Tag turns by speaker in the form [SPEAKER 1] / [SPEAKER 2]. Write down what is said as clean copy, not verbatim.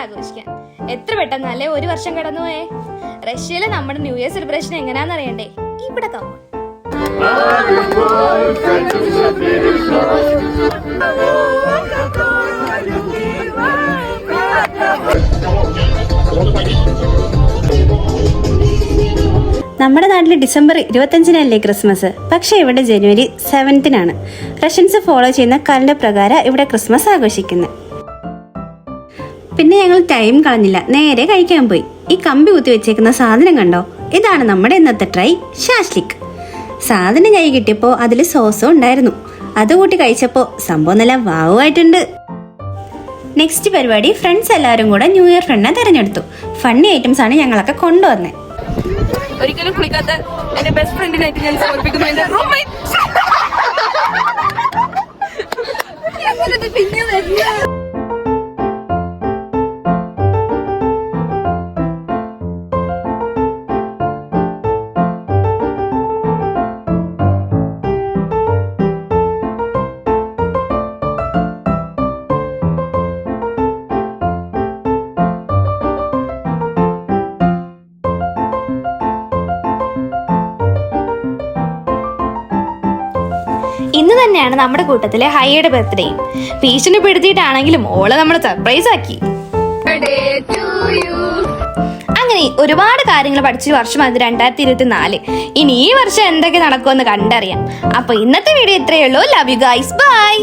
[SPEAKER 1] ആഘോഷിക്കാൻ. എത്ര പെട്ടെന്നല്ലേ ഒരു വർഷം കടന്നുപോയേ. റഷ്യയിലെ നമ്മുടെ ന്യൂ ഇയർ സെലിബ്രേഷൻ എങ്ങനെയാണെന്ന് അറിയണ്ടേ? ഇവിടെ കാണും.
[SPEAKER 2] നമ്മുടെ നാട്ടിൽ ഡിസംബർ 25-നല്ലേ ക്രിസ്മസ്, പക്ഷെ ഇവിടെ ജനുവരി 7-നാണ്. റഷ്യൻസ് ഫോളോ ചെയ്യുന്ന കലണ്ടർ പ്രകാരം ഇവിടെ ക്രിസ്മസ് ആഘോഷിക്കുന്നത്. പിന്നെ ഞങ്ങൾ ടൈം കളഞ്ഞില്ല, നേരെ കഴിക്കാൻ പോയി. ഈ കമ്പി കുത്തി വെച്ചേക്കുന്ന സാധനം കണ്ടോ? ഇതാണ് നമ്മുടെ ഇന്നത്തെ ട്രൈ, ഷാഷ്ലിക്. സാധനം കൈ കിട്ടിയപ്പോൾ അതിൽ സോസും ഉണ്ടായിരുന്നു. അത് കൂട്ടി കഴിച്ചപ്പോൾ സംഭവം നല്ല വാവുമായിട്ടുണ്ട്. നെക്സ്റ്റ് പരിപാടി, ഫ്രണ്ട്സ് എല്ലാവരും കൂടെ ന്യൂ ഇയർ ഫ്രണ്ടിനെ തിരഞ്ഞെടുത്തു. ഫണ്ണി ഐറ്റംസ് ആണ് ഞങ്ങളൊക്കെ കൊണ്ടുവന്നത്.
[SPEAKER 3] ഒരിക്കലും കുളിക്കാത്ത എന്റെ ബെസ്റ്റ് ഫ്രണ്ടിനായിട്ട് ഞാൻ സമർപ്പിക്കുന്നു എന്റെ റൂംമേറ്റ്.
[SPEAKER 1] ഇന്ന് തന്നെയാണ് നമ്മുടെ കൂട്ടത്തിലെ ഹൈയുടെ ബർത്ത്ഡേയും. ഭീഷണിപ്പെടുത്തിയിട്ടാണെങ്കിലും ഓളെ നമ്മൾ സർപ്രൈസ് ആക്കി. അങ്ങനെ ഒരുപാട് കാര്യങ്ങൾ പഠിച്ച വർഷമായത് 2024. ഇനി ഈ വർഷം എന്തൊക്കെ നടക്കുമെന്ന് കണ്ടറിയാം. അപ്പൊ ഇന്നത്തെ വീഡിയോ ഇത്രയേ ഉള്ളൂ. Love you guys, by.